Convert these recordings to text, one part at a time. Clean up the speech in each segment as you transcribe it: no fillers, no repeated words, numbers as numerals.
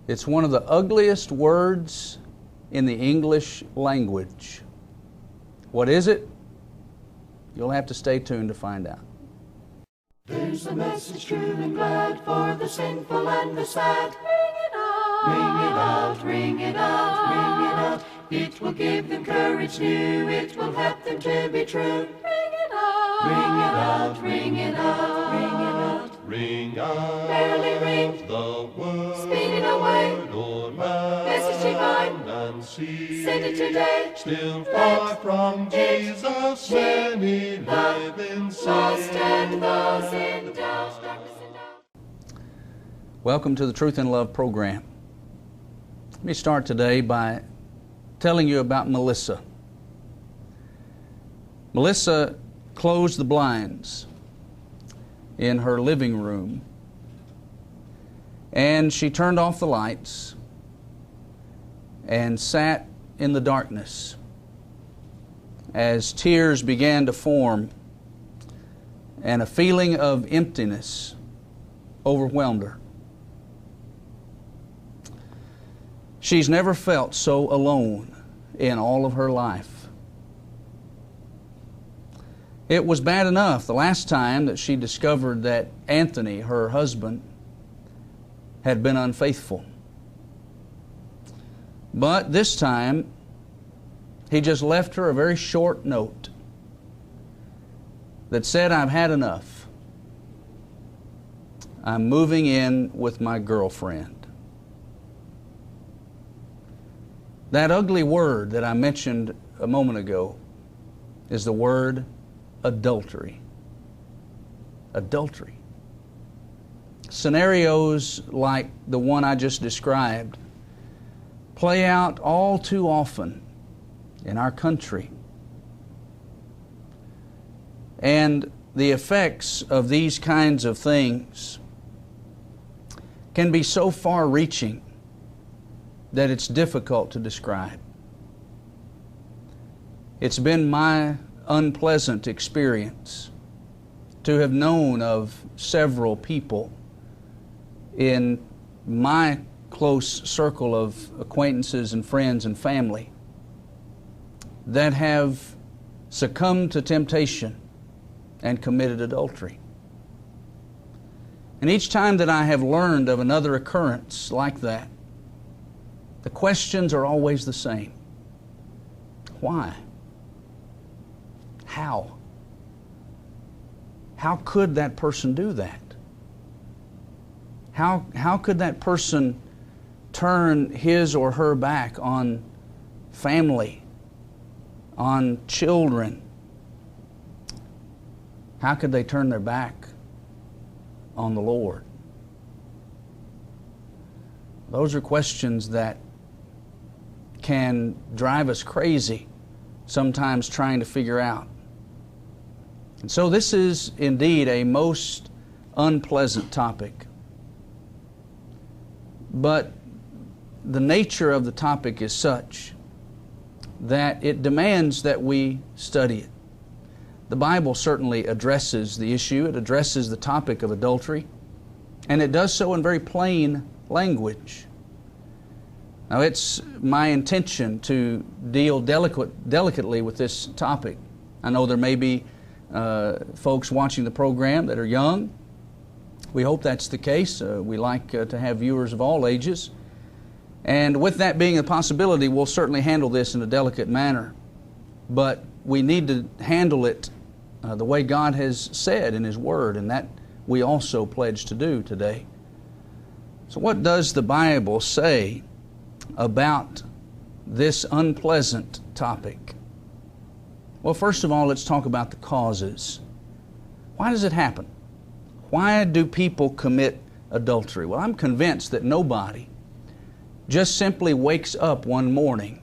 It's one of the ugliest words in the English language. What is it? You'll have to stay tuned to find out. There's a message true and glad for the sinful and the sad. Ring it out, ring it out, ring it out, ring it out. It will give them courage new, it will help them to be true. Ring it out, ring it out, ring it out, ring it out. Ring out, merrily ring the word, speeding away, Lord, message divine, and see. send it today. Still far from Jesus, many live in sin. Lost and those in doubt, darkness and doubt. Welcome to the Truth and Love program. Let me start today by telling you about Melissa. Melissa closed the blinds in her living room, and she turned off the lights and sat in the darkness as tears began to form and a feeling of emptiness overwhelmed her. She's never felt so alone in all of her life. It was bad enough the last time that she discovered that Anthony, her husband, had been unfaithful. But this time, he just left her a very short note that said, "I've had enough. I'm moving in with my girlfriend." That ugly word that I mentioned a moment ago is the word adultery. Adultery. Scenarios like the one I just described play out all too often in our country. And the effects of these kinds of things can be so far-reaching that it's difficult to describe. It's been my unpleasant experience to have known of several people in my close circle of acquaintances and friends and family that have succumbed to temptation and committed adultery. And each time that I have learned of another occurrence like that, the questions are always the same. Why? How? How could that person do that? How could that person turn his or her back on family, on children? How could they turn their back on the Lord? Those are questions that can drive us crazy, sometimes trying to figure out. And so this is indeed a most unpleasant topic. But the nature of the topic is such that it demands that we study it. The Bible certainly addresses the issue. It addresses the topic of adultery, and it does so in very plain language. Now, it's my intention to deal delicately with this topic. I know there may be folks watching the program that are young. We hope that's the case. We like to have viewers of all ages. And with that being a possibility, we'll certainly handle this in a delicate manner. But we need to handle it the way God has said in His Word, and that we also pledge to do today. So what does the Bible say about this unpleasant topic? Well, first of all, let's talk about the causes. Why does it happen? Why do people commit adultery? Well, I'm convinced that nobody just simply wakes up one morning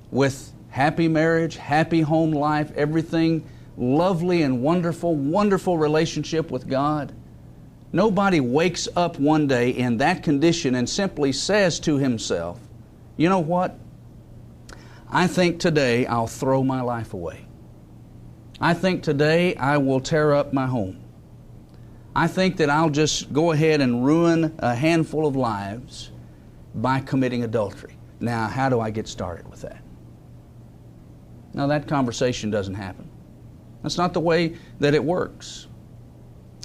with happy marriage, happy home life, everything lovely and wonderful, wonderful relationship with God. Nobody wakes up one day in that condition and simply says to himself, "You know what? I think today I'll throw my life away. I think today I will tear up my home. I think that I'll just go ahead and ruin a handful of lives by committing adultery. Now, how do I get started with that? Now, that conversation doesn't happen. That's not the way that it works.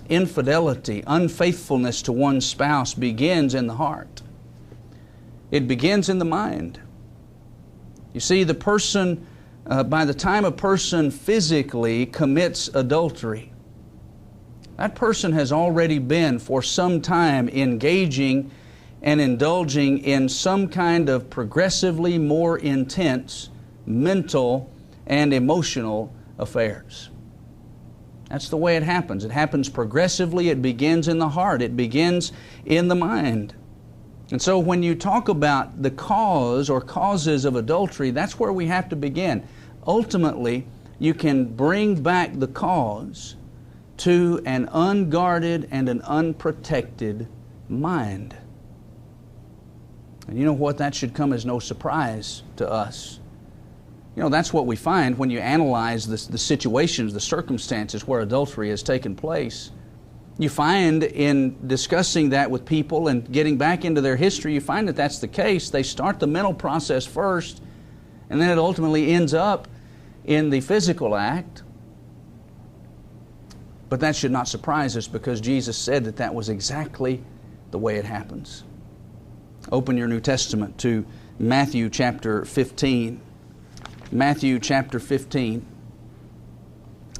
Infidelity, unfaithfulness to one's spouse begins in the heart. It begins in the mind. You see, the person, by the time a person physically commits adultery, that person has already been for some time engaging and indulging in some kind of progressively more intense mental and emotional affairs. That's the way it happens. It happens progressively. It begins in the heart. It begins in the mind. And so when you talk about the cause or causes of adultery, that's where we have to begin. Ultimately, you can bring back the cause to an unguarded and an unprotected mind. And you know what? That should come as no surprise to us. You know, that's what we find when you analyze the situations, the circumstances where adultery has taken place. You find in discussing that with people and getting back into their history, you find that that's the case. They start the mental process first, and then it ultimately ends up in the physical act. But that should not surprise us, because Jesus said that that was exactly the way it happens. Open your New Testament to Matthew chapter 15. Matthew chapter 15.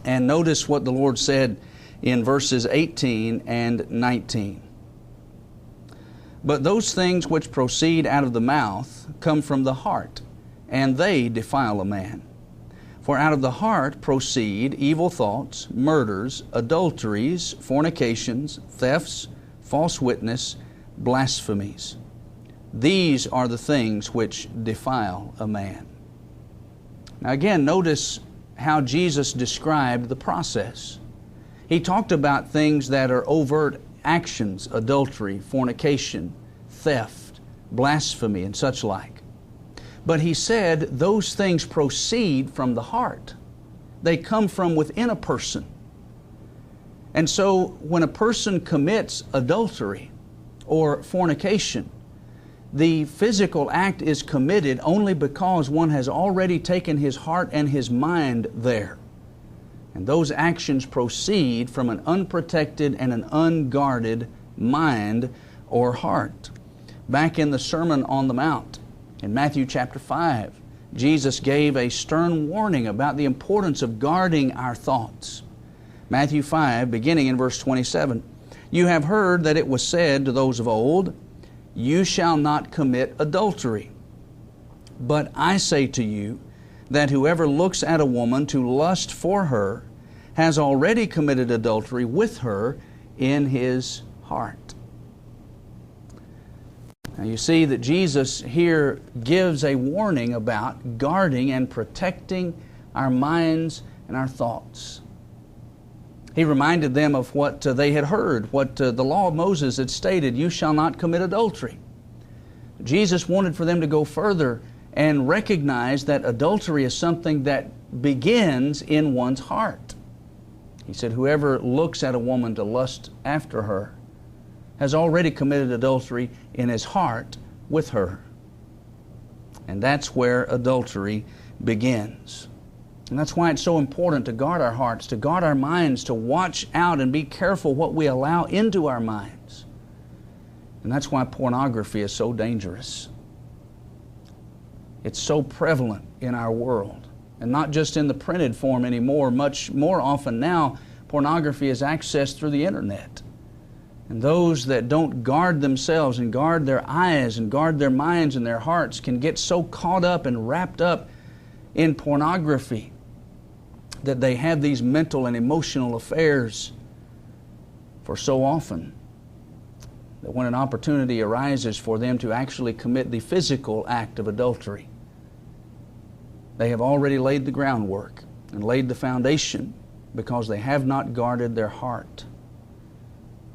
And notice what the Lord said in verses 18 and 19. But those things which proceed out of the mouth come from the heart, and they defile a man. For out of the heart proceed evil thoughts, murders, adulteries, fornications, thefts, false witness, blasphemies. These are the things which defile a man. Now again, notice how Jesus described the process. He talked about things that are overt actions, adultery, fornication, theft, blasphemy, and such like. But He said those things proceed from the heart. They come from within a person. And so when a person commits adultery or fornication, the physical act is committed only because one has already taken his heart and his mind there. And those actions proceed from an unprotected and an unguarded mind or heart. Back in the Sermon on the Mount, in Matthew chapter 5, Jesus gave a stern warning about the importance of guarding our thoughts. Matthew 5, beginning in verse 27, "You have heard that it was said to those of old, 'You shall not commit adultery.' But I say to you that whoever looks at a woman to lust for her has already committed adultery with her in his heart." Now you see that Jesus here gives a warning about guarding and protecting our minds and our thoughts. He reminded them of what they had heard, what the law of Moses had stated, "You shall not commit adultery." Jesus wanted for them to go further and recognize that adultery is something that begins in one's heart. He said, "Whoever looks at a woman to lust after her has already committed adultery in his heart with her." And that's where adultery begins. And that's why it's so important to guard our hearts, to guard our minds, to watch out and be careful what we allow into our minds. And that's why pornography is so dangerous. It's so prevalent in our world. And not just in the printed form anymore. Much more often now, pornography is accessed through the internet. And those that don't guard themselves and guard their eyes and guard their minds and their hearts can get so caught up and wrapped up in pornography that they have these mental and emotional affairs for so often that when an opportunity arises for them to actually commit the physical act of adultery, they have already laid the groundwork and laid the foundation because they have not guarded their heart.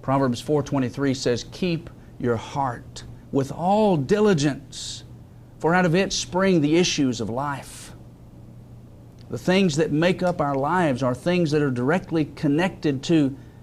Proverbs 4:23 says, "Keep your heart with all diligence, for out of it spring the issues of life." The things that make up our lives are things that are directly connected to